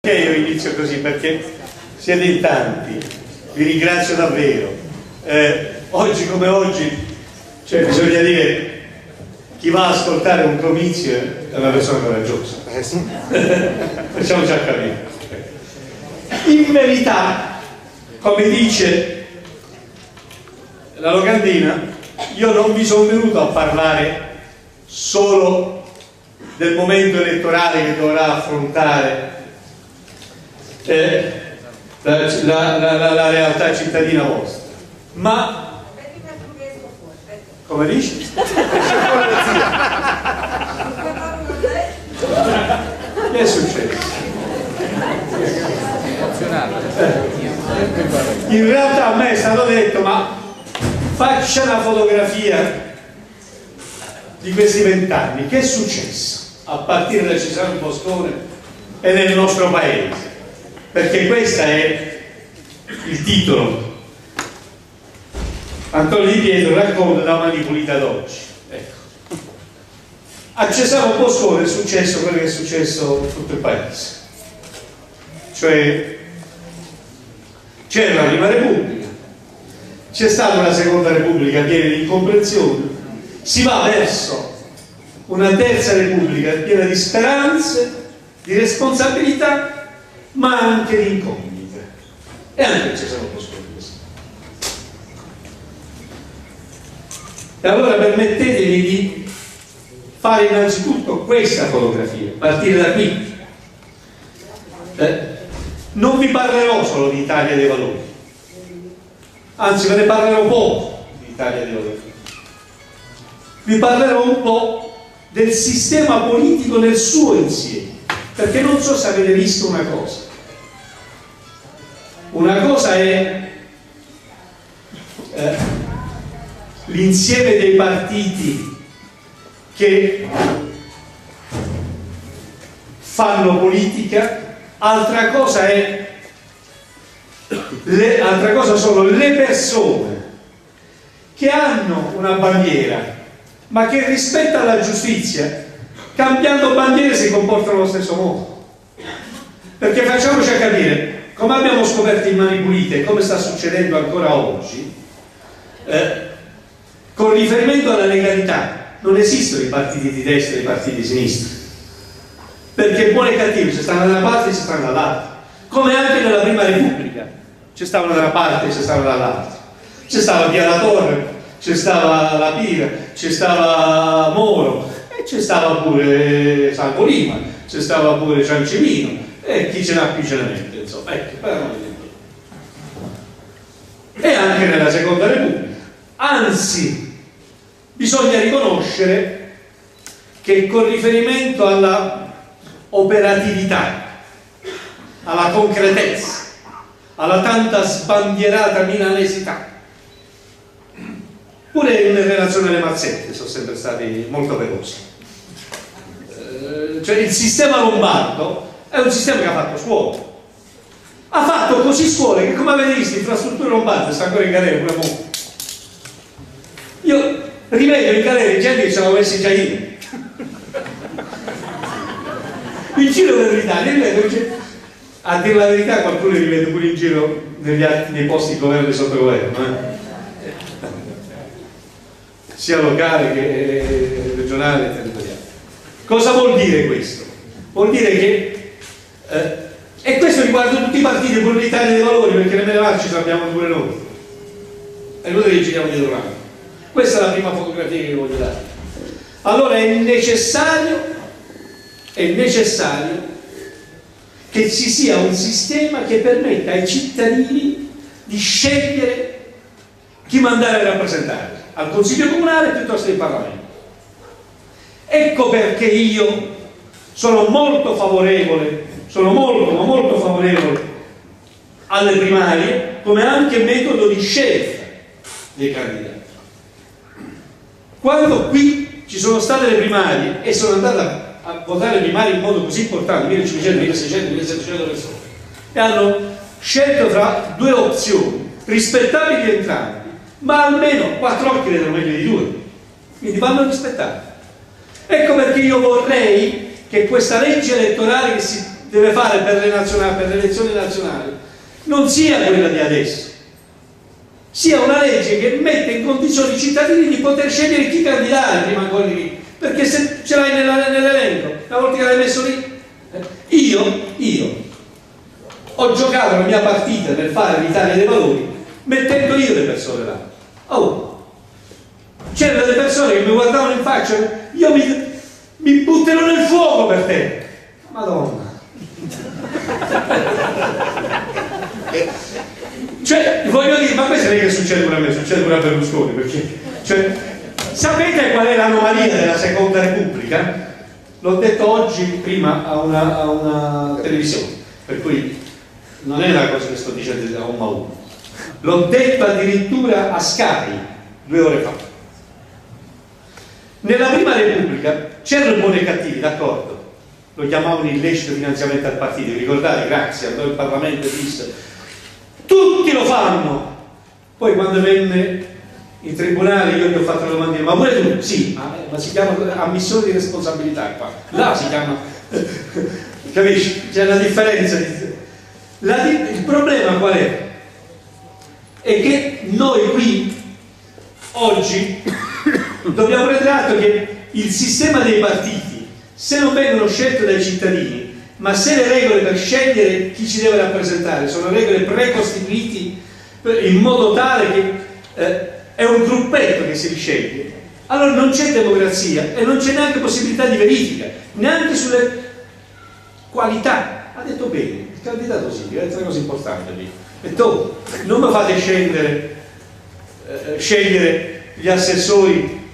Perché io inizio così? Perché siete in tanti, vi ringrazio davvero. Oggi come oggi, cioè, bisogna dire, chi va a ascoltare un comizio è una persona coraggiosa. Facciamoci a capire. In verità, come dice la locandina, io non vi sono venuto a parlare solo del momento elettorale che dovrà affrontare la realtà cittadina vostra, ma come dici? Che è successo? In realtà a me è stato detto, ma faccia una fotografia di questi 20 anni, che è successo a partire da Cesare Moscone e nel nostro paese, perché questo è il titolo. Antonio Di Pietro racconta da Manipulita ad oggi. Ecco. A Cesare Moscone è successo quello che è successo in tutto il paese, cioè c'era la prima Repubblica, c'è stata una seconda Repubblica piena di incomprensioni, si va verso una terza Repubblica piena di speranze, di responsabilità, ma anche di incognite. E anche Cesare Moscone. E allora permettetemi di fare innanzitutto questa fotografia, partire da qui. Non vi parlerò solo di Italia dei Valori, anzi ve ne parlerò poco di Italia dei Valori. Vi parlerò un po' del sistema politico nel suo insieme, perché non so se avete visto una cosa. Una cosa è l'insieme dei partiti che fanno politica, altra cosa sono le persone che hanno una bandiera, ma che rispetto alla giustizia, cambiando bandiere, si comportano allo stesso modo. Perché facciamoci a capire, come abbiamo scoperto in Mani Pulite e come sta succedendo ancora oggi, con riferimento alla legalità non esistono i partiti di destra e i partiti di sinistra, perché buoni e cattivi ci stanno da una parte e ci stanno dall'altra, come anche nella prima Repubblica ci stavano da una parte e ci stavano dall'altra. C'è stava Pia La Torre, c'è stava La Pira, c'è stava Moro e c'è stava pure San Polima, c'è stava pure Ciancimino e chi ce n'ha più ce ne mette, insomma, ecco, e anche nella seconda Repubblica. Anzi, bisogna riconoscere che con riferimento alla operatività, alla concretezza, alla tanta sbandierata milanesità, pure in relazione alle mazzette sono sempre stati molto veloci. Cioè il sistema lombardo è un sistema che ha fatto scuola, ha fatto così scuole che, come avete visto, infrastrutture lombarde sta ancora in galera pure mo'. Io rivedo in galera gente che ce l'avevo messi già io in giro per l'Italia, a dire la verità qualcuno li vede pure in giro negli atti dei posti di governo e sottogoverno, sia locale che regionale e territoriale. Cosa vuol dire questo? Vuol dire che e questo riguarda tutti i partiti, pure l'Italia dei Valori, perché nemmeno là ci sappiamo pure noi, è inutile che giriamo dietro l'anno. Questa è la prima fotografia che vi voglio dare. Allora è necessario che ci sia un sistema che permetta ai cittadini di scegliere chi mandare a rappresentare al Consiglio Comunale piuttosto che in Parlamento. Ecco perché io sono molto favorevole, molto favorevole alle primarie come anche metodo di scelta dei candidati. Quando qui ci sono state le primarie e sono andata a votare le primarie in modo così importante, 1500, 1600, 1700 persone, e hanno scelto tra due opzioni rispettabili entrambi, ma almeno 4 occhi vedono meglio di 2, quindi vanno rispettati. Ecco perché io vorrei che questa legge elettorale che si deve fare per le elezioni nazionali non sia quella di adesso, sia una legge che mette in condizione i cittadini di poter scegliere chi candidare prima ancora lì, perché se ce l'hai nell'elenco, una volta che l'hai messo lì, io ho giocato la mia partita per fare l'Italia dei Valori mettendo io le persone là. C'erano delle persone che mi guardavano in faccia, io mi butterò nel fuoco per te. Madonna. Cioè, voglio dire, ma questo non è che succede pure a me, succede pure a Berlusconi, perché, cioè, sapete qual è l'anomalia della Seconda Repubblica? L'ho detto oggi prima a una televisione, per cui non è una cosa che sto dicendo da uno a uno. L'ho detto addirittura a Sky 2 ore fa. Nella Prima Repubblica c'erano buoni e cattivi, d'accordo, lo chiamavano illecito finanziamento al partito, vi ricordate? Grazie, il Parlamento disse tutti lo fanno. Poi quando venne in tribunale io gli ho fatto la domanda, ma pure tu? Sì, ma si chiama ammissione di responsabilità qua, là si chiama capisci? C'è una differenza il problema qual è? È che noi qui oggi dobbiamo prendere atto che il sistema dei partiti, se non vengono scelti dai cittadini, ma se le regole per scegliere chi ci deve rappresentare sono regole precostituiti in modo tale che è un gruppetto che si risceglie, allora non c'è democrazia e non c'è neanche possibilità di verifica, neanche sulle qualità. Ha detto bene, il candidato sì, è una cosa importante lì. E tu non mi fate scegliere gli assessori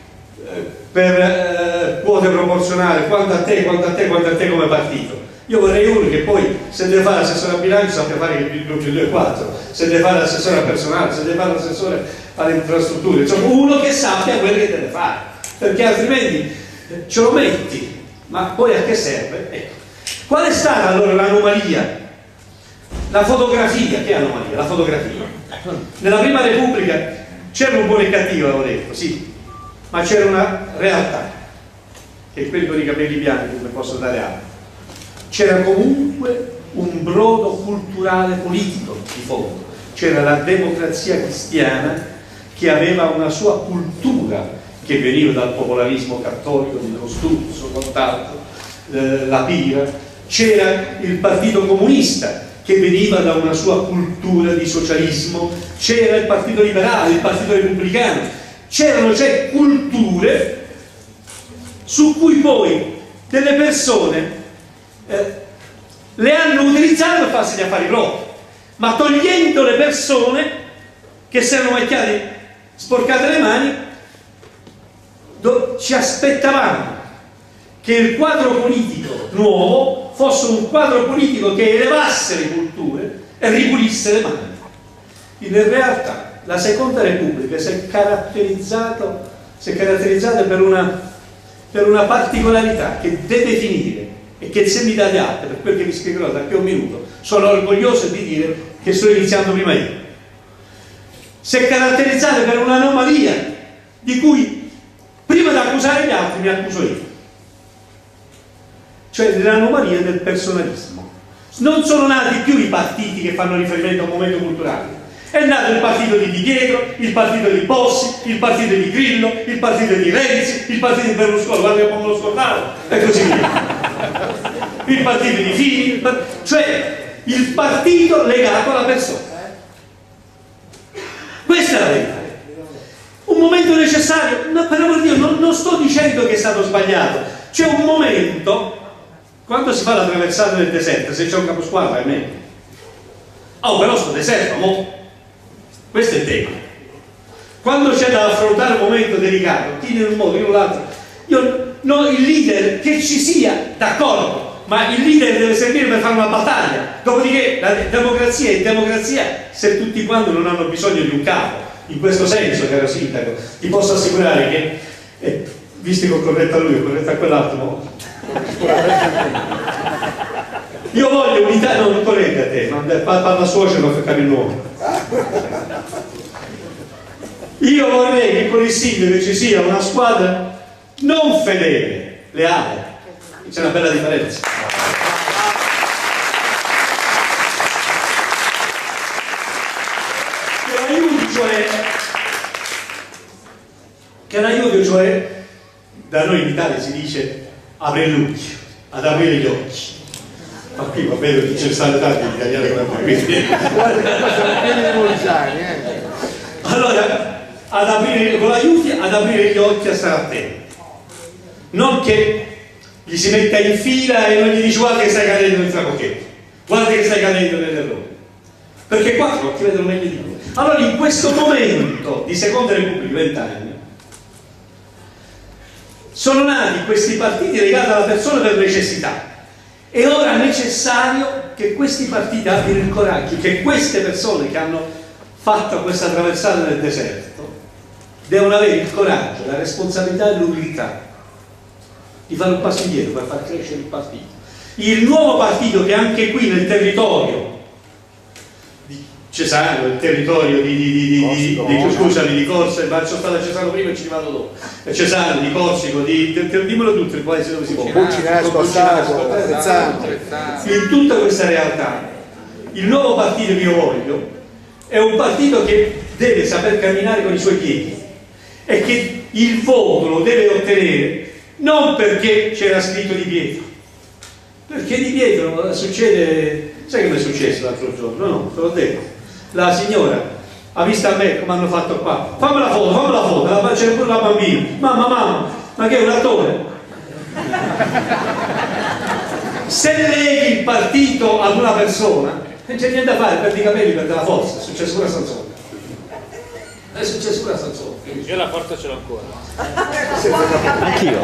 per quote proporzionali, quanto a te come partito. Io vorrei uno che poi, se deve fare l'assessore a bilancio, sappia fare il gruppo 2 e 4, se deve fare l'assessore al personale, se deve fare l'assessore alle infrastrutture, insomma uno che sappia quello che deve fare, perché altrimenti ce lo metti, ma poi a che serve? Ecco. Qual è stata allora l'anomalia? La fotografia, che è anomalia? La fotografia. Nella Prima Repubblica c'era un buono e cattivo, avevo detto, sì, ma c'era una realtà, che è quello con i capelli bianchi, come posso dare altro. C'era comunque un brodo culturale politico di fondo, c'era la democrazia cristiana che aveva una sua cultura che veniva dal popolarismo cattolico, dello Sturzo, quant'altro, la Pira, c'era il Partito Comunista che veniva da una sua cultura di socialismo, c'era il Partito Liberale, il Partito Repubblicano, c'erano culture su cui poi delle persone le hanno utilizzate per farsi gli affari propri, ma togliendo le persone che si erano macchiate, sporcate le mani, ci aspettavamo che il quadro politico nuovo fosse un quadro politico che elevasse le culture e ripulisse le mani. In realtà la Seconda Repubblica si è caratterizzata per una particolarità che deve finire e che, se mi date atto, per quel che vi spiegherò da qui a un minuto, sono orgoglioso di dire che sto iniziando prima io. Si è caratterizzata per un'anomalia di cui prima di accusare gli altri mi accuso io, cioè l'anomalia del personalismo. Non sono nati più i partiti che fanno riferimento a un momento culturale. È nato il partito di Di Pietro, il partito di Bossi, il partito di Grillo, il partito di Renzi, il partito di Berlusconi, guarda che me lo scordavo, e così via. Il partito di Fini, cioè il partito legato alla persona. Questa è la verità. Un momento necessario, no, per amor di Dio, non sto dicendo che è stato sbagliato. C'è un momento, quando si fa la traversata del deserto, se c'è un caposquadra è meglio. Oh, però sto deserto, mo. Questo è il tema. Quando c'è da affrontare un momento delicato, chi in un modo, chi in un altro, il leader che ci sia, d'accordo, ma il leader deve servire per fare una battaglia. Dopodiché la democrazia è democrazia se tutti quanti non hanno bisogno di un capo. In questo senso, caro sindaco, ti posso assicurare che, visto che ho corretto a lui, ho corretto a quell'altro, io voglio unità, non corrente a te, ma parla suocero per fare il nuovo. Io vorrei che con il sindaco ci sia una squadra non fedele, leale. C'è una bella differenza. che l'aiuto, cioè, da noi in Italia si dice aprire l'occhio, ad aprire gli occhi. Ma qui va bene che ce ne stanno tanti gli italiani come voi, quindi... Allora, ad aprire, con l'aiuto ad aprire gli occhi, a stare attenti. Non che gli si metta in fila e non gli dice guarda che stai cadendo nel trabocchetto, guarda che stai cadendo nell'errore, perché qua ti vedono meglio di noi. Allora in questo momento di Seconda Repubblica, 20 anni, sono nati questi partiti legati alla persona per necessità. E ora è necessario che questi partiti abbiano il coraggio, che queste persone che hanno fatto questa traversata nel deserto devono avere il coraggio, la responsabilità e l'umiltà di fare un passo indietro per far crescere il partito. Il nuovo partito che anche qui nel territorio di Cesano, il territorio di Corsico, ma sono stato a Cesano prima e ci vado dopo. Cesano, di Corsico, dimmelo tutto il paese dove si può. In tutta questa realtà, il nuovo partito che io voglio è un partito che deve saper camminare con i suoi piedi e che il voto lo deve ottenere non perché c'era scritto Di Pietro, perché Di Pietro succede, sai che mi è successo l'altro giorno? No, te l'ho detto. La signora ha visto a me come hanno fatto qua, fammi la foto, c'è pure la bambina, mamma, ma che è un attore? Se leghi il partito ad una persona non c'è niente da fare, perdi i capelli, perdi la forza. È successo pure a Sansone. Io la forza ce l'ho ancora. Anch'io.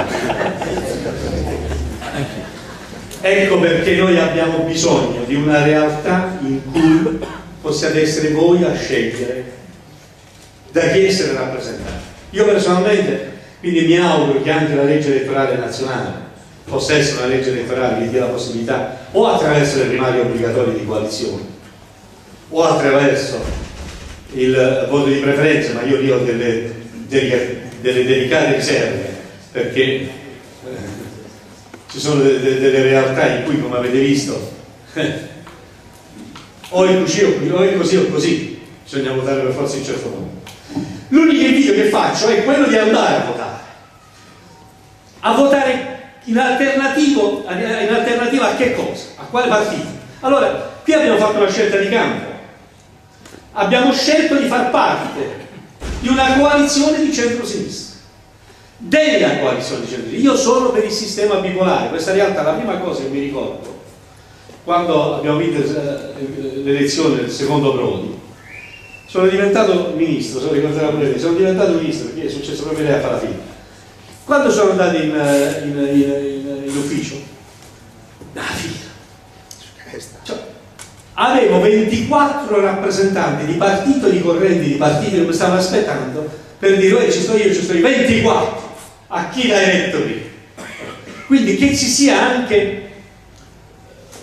Ecco perché noi abbiamo bisogno di una realtà in cui possiate essere voi a scegliere da chi essere rappresentati. Io personalmente quindi mi auguro che anche la legge elettorale nazionale possa essere una legge elettorale che dia la possibilità, o attraverso le primarie obbligatorie di coalizione o attraverso il voto di preferenza, ma io lì ho delle delicate riserve, perché ci sono delle realtà in cui, come avete visto, o è così o così, bisogna votare per forza in certo modo. L'unico invito che faccio è quello di andare a votare in alternativa a che cosa? A quale partito? Allora, qui abbiamo fatto una scelta di campo, abbiamo scelto di far parte di una coalizione di centrosinistra, della coalizione di centrosinistra. Io sono per il sistema bipolare. Questa realtà, la prima cosa che mi ricordo quando abbiamo vinto l'elezione del secondo Prodi, sono diventato ministro, sono diventato ministro perché è successo proprio lei a fare la fine. Quando sono andato in ufficio, la fila, cioè, avevo 24 rappresentanti di partito, di correnti, di partiti che mi stavano aspettando per dire ci sto io, 24, a chi l'hai eletto qui? Quindi che ci sia anche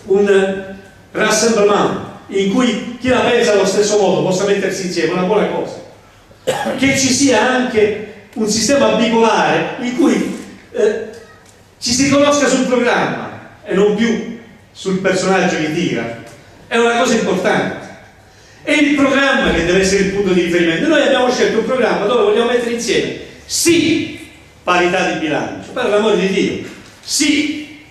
un rassemblement in cui chi la pensa allo stesso modo possa mettersi insieme, è una buona cosa. Che ci sia anche un sistema bipolare in cui ci si conosca sul programma e non più sul personaggio che tira, è una cosa importante. È il programma che deve essere il punto di riferimento. Noi abbiamo scelto un programma dove vogliamo mettere insieme sì parità di bilancio, per l'amore di Dio, sì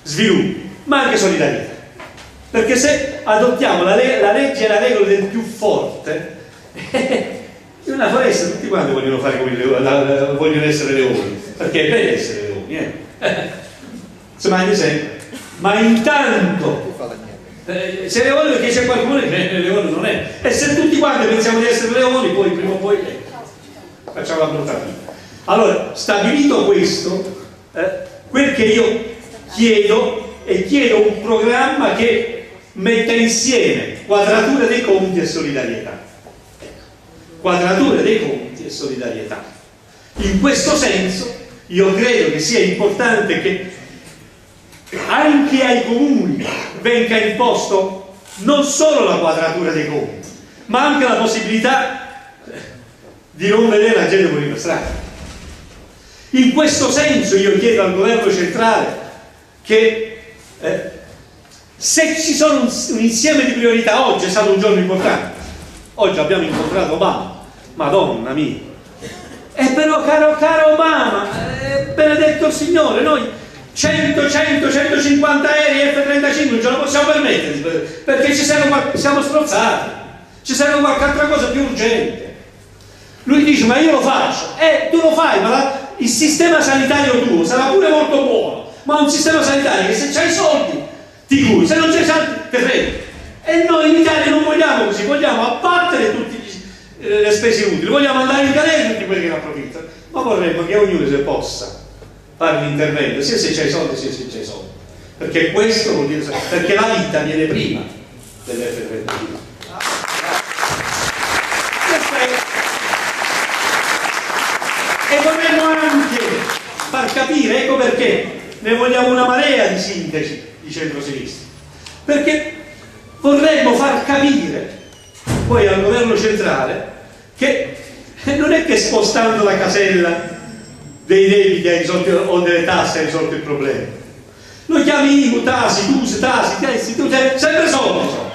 sviluppo, ma anche solidarietà, perché se adottiamo la legge e la regola del più forte in una foresta tutti quanti vogliono fare come vogliono essere leoni, perché è bello essere leoni, si mangia sempre, ma intanto se leone, perché c'è qualcuno che leone non è, e se tutti quanti pensiamo di essere leoni, poi prima o poi facciamo la brutta vita. Allora, stabilito questo, quel che io chiedo un programma che metta insieme quadratura dei conti e solidarietà. Quadratura dei conti e solidarietà. In questo senso io credo che sia importante che anche ai comuni venga imposto non solo la quadratura dei conti, ma anche la possibilità di non vedere la gente morire per strada. In questo senso io chiedo al governo centrale che se ci sono un insieme di priorità, oggi è stato un giorno importante, oggi abbiamo incontrato Obama, Madonna mia, E però caro Obama, benedetto il Signore, noi 150 aerei F-35 non ce la possiamo permettere, perché siamo strozzati, ci serve qualche altra cosa più urgente. Lui dice, ma io lo faccio, tu lo fai, ma il sistema sanitario tuo sarà pure molto buono, ma un sistema sanitario che se c'hai i soldi ti curi, se non c'hai i soldi ti frega. E noi in Italia non vogliamo così, vogliamo abbattere tutte le spese utili, vogliamo andare in galera tutti quelli che ne approfittano, ma vorremmo che ognuno se possa fare un intervento, sia se c'hai i soldi sia se c'hai i soldi, perché questo vuol dire, perché la vita viene prima dell'F-35. E vorremmo anche far capire, ecco perché ne vogliamo una marea di sindaci di centrosinistra, perché vorremmo far capire poi al governo centrale che non è che spostando la casella dei debiti hai risolto, o delle tasse hai risolto il problema. Lo chiami IMU, tasi, TUS, tasi, testi, sempre soldi sono.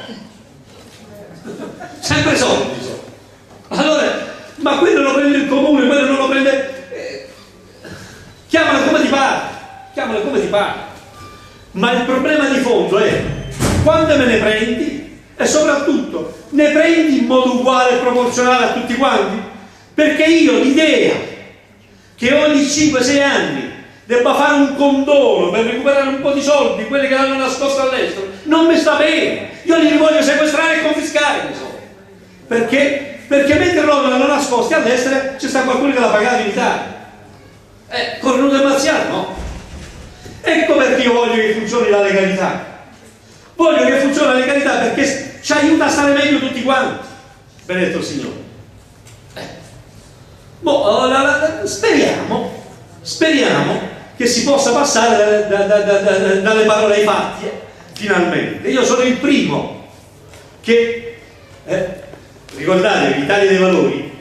Sempre soldi sono. Allora, ma quello lo prende il comune, quello non lo prende. Chiamalo come ti pare, chiamalo come ti pare. Ma il problema di fondo è quando me ne prendi e soprattutto ne prendi in modo uguale e proporzionale a tutti quanti? Perché io l'idea che ogni 5-6 anni debba fare un condono per recuperare un po' di soldi, quelli che l'hanno nascosto all'estero, non mi sta bene. Io li voglio sequestrare e confiscare i soldi. Perché mentre loro l'hanno nascosti all'estero c'è sta qualcuno che l'ha pagato in Italia. Cornuto e marziano, no? Ecco perché io voglio che funzioni la legalità. Voglio che funzioni la legalità perché ci aiuta a stare meglio tutti quanti. Benedetto il Signore. Speriamo che si possa passare dalle parole ai fatti, finalmente. Io sono il primo che, ricordate che l'Italia dei Valori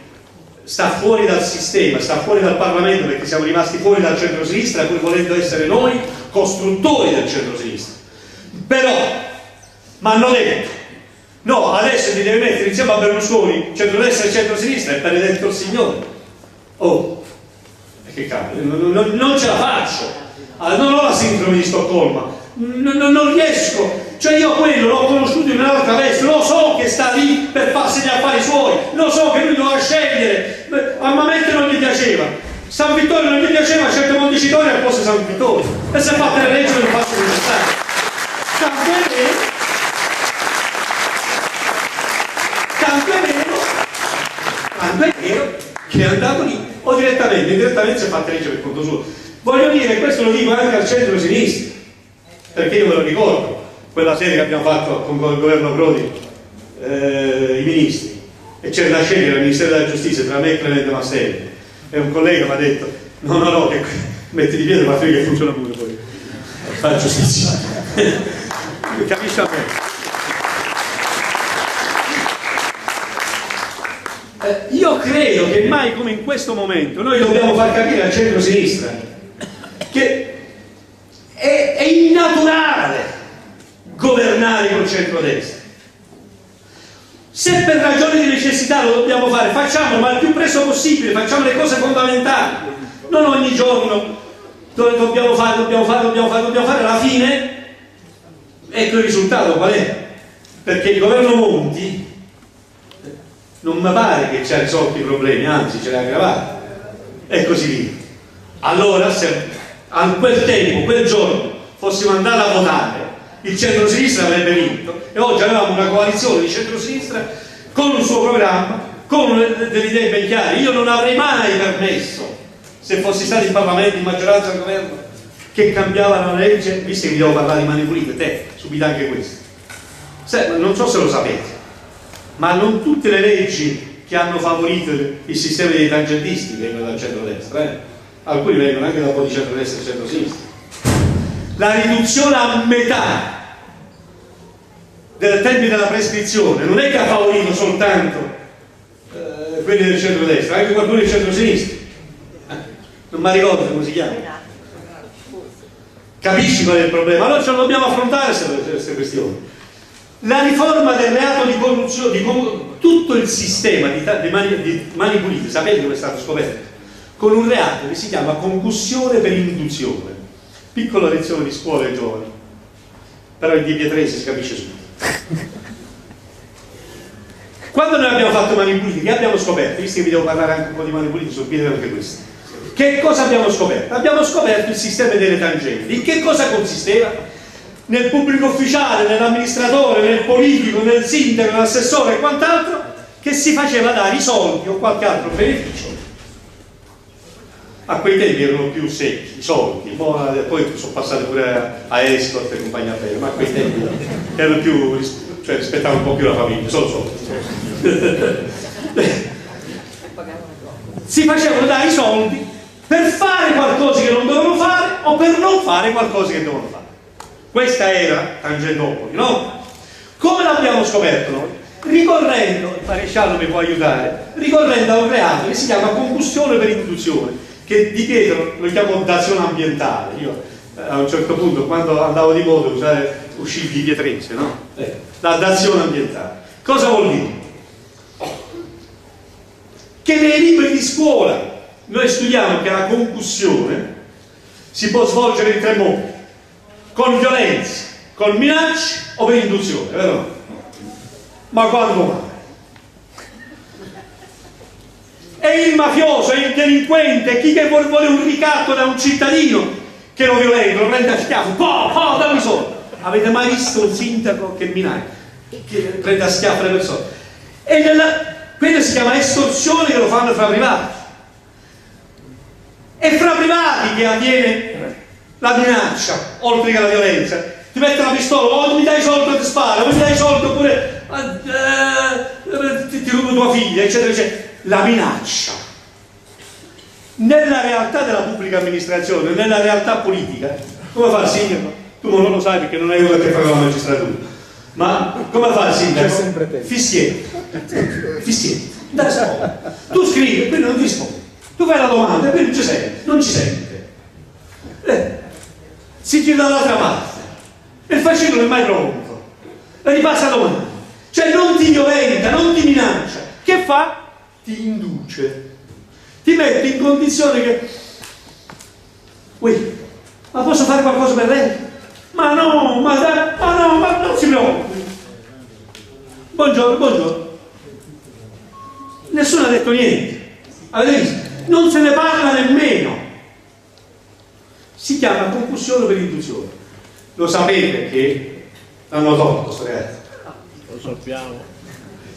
sta fuori dal sistema, sta fuori dal Parlamento perché siamo rimasti fuori dal centro-sinistra, pur volendo essere noi costruttori del centro-sinistra. Però mi hanno detto, no, adesso ti devi mettere insieme a Berlusconi, centro-destra e centro-sinistra, e benedetto il Signore. Oh, che cavolo, non ce la faccio, non ho la sindrome di Stoccolma, non riesco, cioè io quello l'ho conosciuto in un'altra veste, lo so che sta lì per farsi gli affari suoi, lo so che lui doveva scegliere, a Mametto non gli piaceva, San Vittorio non gli piaceva, ha scelto Montecitorio al posto di San Vittorio e si è fatta le leggi del fatto universitario. Tanto è vero che è andato lì o direttamente, indirettamente si è fatta legge per conto suo. Voglio dire, questo lo dico anche al centro-sinistra, perché io me lo ricordo, quella serie che abbiamo fatto con il governo Prodi, i ministri, e c'era da scegliere al Ministero della Giustizia tra me e Clemente Mastella, e un collega mi ha detto no, che metti di piede ma che funziona pure poi, fa giustizia. Capisci a me? Io credo che mai come in questo momento noi dobbiamo far capire al centro-sinistra che è innaturale governare col centro-destra. Se per ragioni di necessità lo dobbiamo fare, facciamolo, ma il più presto possibile, facciamo le cose fondamentali, non ogni giorno dobbiamo fare, alla fine ecco il risultato qual è? Perché il governo Monti non mi pare che ci ha risolto i problemi, anzi ce li ha aggravati e così via. Allora se a quel tempo, quel giorno fossimo andati a votare, il centro-sinistra avrebbe vinto e oggi avevamo una coalizione di centro-sinistra con un suo programma, con delle idee ben chiare. Io non avrei mai permesso, se fossi stato in Parlamento, in maggioranza al governo, che cambiavano la legge, visto che vi devo parlare di mani pulite, te, subite anche questo. Non so se lo sapete, ma non tutte le leggi che hanno favorito il sistema dei tangentisti vengono dal centro-destra, alcuni vengono anche da un po' di centro-destra e centro-sinistra. La riduzione a metà del tempi della prescrizione non è che ha favorito soltanto quelli del centro-destra, anche qualcuno del centro-sinistra. Non mi ricordo come si chiama. Capisci qual è il problema? Allora ce lo dobbiamo affrontare queste questioni. La riforma del reato di corruzione, tutto il sistema di mani pulite, sapete dove è stato scoperto? con un reato che si chiama concussione per induzione. Piccola lezione di scuola ai giovani, però il Di Pietrese si capisce subito. Quando noi abbiamo fatto Mani Pulite, che abbiamo scoperto? Visto che vi devo parlare anche un po' di Mani Pulite, sul piede anche questo. Che cosa abbiamo scoperto? Abbiamo scoperto il sistema delle tangenti. In che cosa consisteva? Nel pubblico ufficiale, nell'amministratore, nel politico, nel sindaco, nell'assessore e quant'altro, che si faceva dare i soldi o qualche altro beneficio. A quei tempi erano più secchi, i soldi, poi sono passati pure a escort e compagnia bene, ma a quei tempi erano più, cioè rispettavano un po' più la famiglia, solo. Si facevano dare i soldi per fare qualcosa che non dovevano fare o per non fare qualcosa che dovevano fare. Questa era Tangentopoli, no? Come l'abbiamo scoperto noi? Ricorrendo, il maresciallo mi può aiutare, ricorrendo a un reato che si chiama concussione per induzione, che di Pietro lo chiamo dazione ambientale. Io a un certo punto, quando andavo di moda, uscì il Di Pietrese, no? La dazione ambientale. Cosa vuol dire? Che nei libri di scuola noi studiamo che la concussione si può svolgere in tre modi: con violenza, con minacce o per induzione, vero? Ma quando mai? È il mafioso, è il delinquente, chi che vuole un ricatto da un cittadino che lo violenta, lo prende a schiaffo, dammi soldi. Avete mai visto un sindaco che minaccia, che prende a schiaffo le persone? Quella si chiama estorsione, che lo fanno fra privati. È fra privati che avviene la minaccia, oltre che la violenza. Ti mette la pistola, o mi dai soldi e ti spara, o mi dai soldi oppure ti rubo tua figlia, eccetera, eccetera. La minaccia. Nella realtà della pubblica amministrazione, nella realtà politica, come fa il sindaco? Tu non lo sai perché non hai nulla a che fare con la magistratura, ma come fa il sindaco? Fischietto. Dai soldi. Tu scrivi, quindi non ti rispondi. Tu fai la domanda e quindi non ci sente. Si gira dall'altra parte. E il fascino non è mai pronto. E ripassa la domanda. Cioè non ti violenta, non ti minaccia. Che fa? Ti induce. Ti mette in condizione che... ma posso fare qualcosa per lei? Ma no, ma non si preoccupi. Buongiorno. Nessuno ha detto niente. Avete visto? Non se ne parla nemmeno. Si chiama concussione per induzione. Lo sapete che l'hanno tolto sto reato? Lo sappiamo.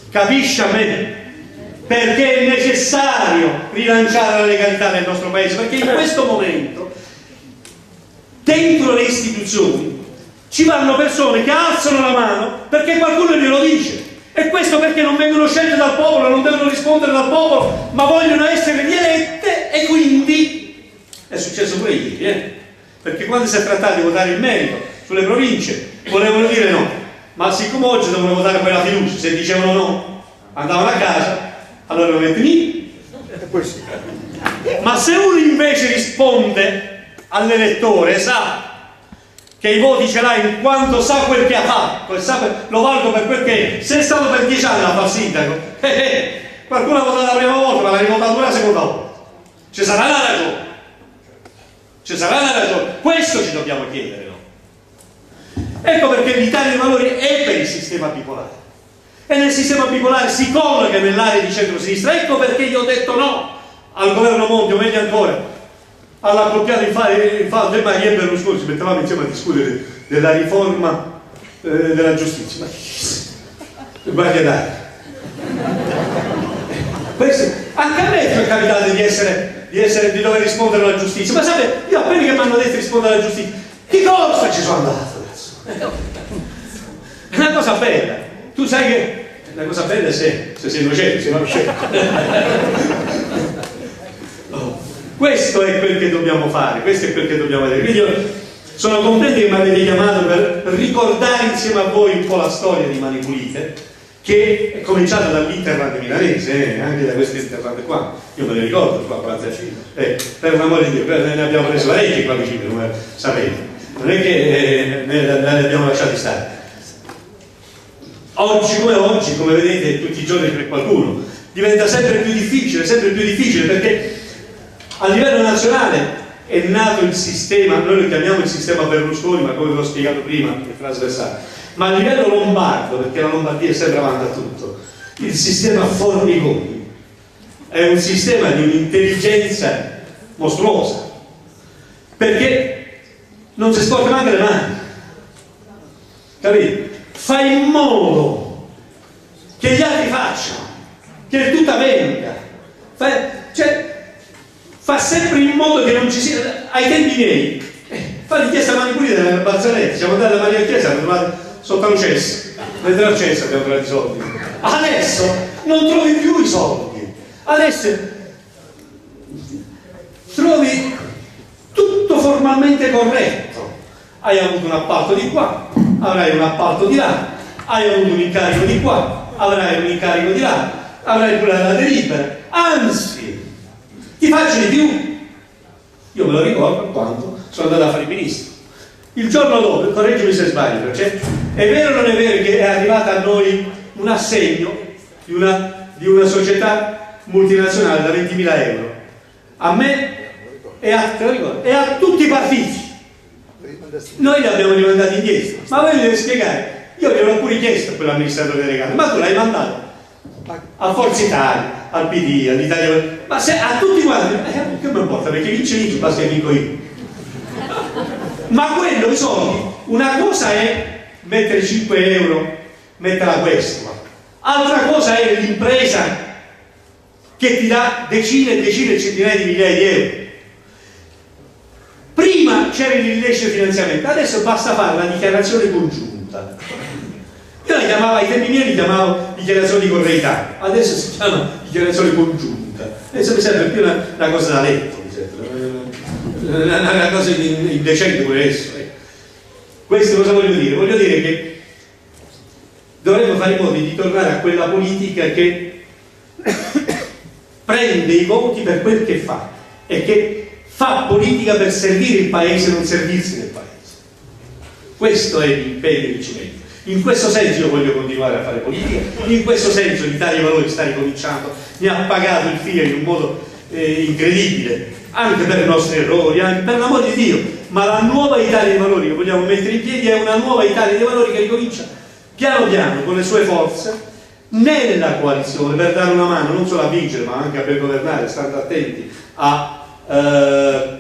Capisce a me perché è necessario rilanciare la legalità nel nostro paese, perché in questo momento dentro le istituzioni ci vanno persone che alzano la mano perché qualcuno glielo dice. E questo perché non vengono scelte dal popolo, non devono rispondere dal popolo, ma vogliono essere rielette, e quindi è successo pure ieri, perché quando si è trattato di votare il merito sulle province volevano dire no, ma siccome oggi devono votare poi la fiducia, se dicevano no andavano a casa, allora lo mettono lì. Ma se uno invece risponde all'elettore, sa che i voti ce l'ha in quanto sa quel che ha fatto, lo valuto per quel che è. Se è stato per 10 anni a far sindaco, qualcuno ha votato la prima volta, ma l'ha rivotato pure la seconda volta. Ci sarà la ragione. Questo ci dobbiamo chiedere, no? Ecco perché l'Italia dei Valori è per il sistema bipolare. E nel sistema bipolare si colloca nell'area di centro-sinistra. Ecco perché io ho detto no al governo Monti, o meglio ancora all'accoppiato in fallo del Maria e Berlusconi. Ci mettevamo insieme a discutere della riforma della giustizia. Ma che dai, anche a me è capitato di dover rispondere alla giustizia, ma sapete, io appena che mi hanno detto rispondere alla giustizia, di cosa ci sono andato adesso? È una cosa bella. Tu sai che la cosa bella è se sei innocente, se non Questo è quel che dobbiamo fare, questo è quel che dobbiamo vedere. Quindi io sono contento che mi avete chiamato per ricordare insieme a voi un po' la storia di Mani Pulite, che è cominciata dall'Interland milanese, anche da questo Interland qua. Io me ne ricordo qua, per l'amore di Dio, ne abbiamo preso parecchi qua vicino, come sapete. Non è che ne abbiamo lasciati stare. Oggi, come vedete, tutti i giorni per qualcuno diventa sempre più difficile perché A livello nazionale è nato il sistema, noi lo chiamiamo il sistema Berlusconi, ma come vi ho spiegato prima è trasversale, ma a livello lombardo, perché la Lombardia è sempre avanti a tutto, il sistema Formigoni è un sistema di un'intelligenza mostruosa, perché non si sporca neanche le mani, capito? Fa in modo che gli altri facciano, che tutta venga, fa sempre in modo che non ci sia. Ai tempi miei fare chiesa Mani Pulite nella Barzanetta, siamo andati a Maria Chiesa, abbiamo trovato sotto un cesso, dentro al cesso abbiamo trovato i soldi. Adesso non trovi più i soldi, adesso trovi tutto formalmente corretto. Hai avuto un appalto di qua, avrai un appalto di là, hai avuto un incarico di qua, avrai un incarico di là, avrai pure la delibera, anzi ti faccio di più. Io me lo ricordo quando sono andato a fare il ministro, il giorno dopo, correggimi se sbaglio, cioè, è vero o non è vero che è arrivata a noi un assegno di una società multinazionale da 20.000 euro a me e a tutti i partiti? Noi li abbiamo rimandati indietro, ma voi mi dovete spiegare. Io gliel'ho pure chiesto a quell'amministratore delegato, ma tu l'hai mandato a Forza Italia, al PD, all'Italia, ma se a tutti quanti, che mi importa, perché vince, basta che vinco io. Ma quello, i soldi, una cosa è mettere 5 euro, metterla questo, altra cosa è l'impresa che ti dà decine e decine e centinaia di migliaia di euro. Prima c'era l'illecito finanziamento, adesso basta fare la dichiarazione congiunta. Io la chiamavo, ai tempi miei li chiamavo dichiarazione di correità, adesso si chiama dichiarazione congiunta. Adesso mi sembra più una cosa da letto, mi sembra una cosa indecente pure adesso. Questo cosa voglio dire? Voglio dire che dovremmo fare in modo di tornare a quella politica che prende i voti per quel che fa e che fa politica per servire il paese, non servirsi del paese. Questo è l'impegno che ci mette. In questo senso io voglio continuare a fare politica, in questo senso l'Italia dei Valori sta ricominciando, mi ha pagato il figlio in un modo incredibile, anche per i nostri errori, anche per l'amore di Dio, ma la nuova Italia dei Valori che vogliamo mettere in piedi è una nuova Italia dei Valori che ricomincia piano piano con le sue forze nella coalizione per dare una mano non solo a vincere ma anche a per governare, stando attenti a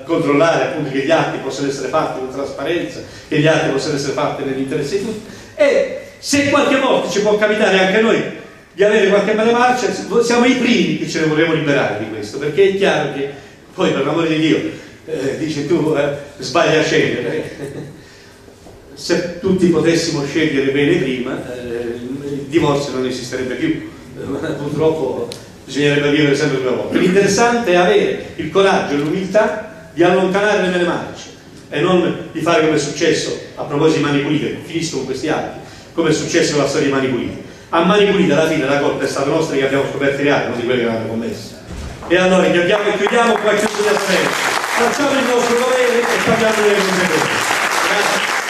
controllare appunto che gli atti possano essere fatti con trasparenza, che gli atti possano essere fatti nell'interesse di tutti, e se qualche volta ci può capitare anche a noi di avere qualche male marcia, siamo i primi che ce ne vorremmo liberare di questo, perché è chiaro che poi per l'amore di Dio dice tu sbagli a scegliere, se tutti potessimo scegliere bene prima il divorzio non esisterebbe più, purtroppo bisognerebbe vivere sempre due volte. L'interessante è avere il coraggio e l'umiltà di allontanare le mele marce e non di fare come è successo a proposito di Mani Pulite, finisco con questi atti, come è successo con la storia di Mani Pulite. A Mani Pulite alla fine la colpa è stata nostra che abbiamo scoperto i reati, non di quelli che avevano commesso. E allora chiudiamo e chiudiamo con la chiusura di affari. Facciamo il nostro dovere e parliamo delle conseguenze. Grazie.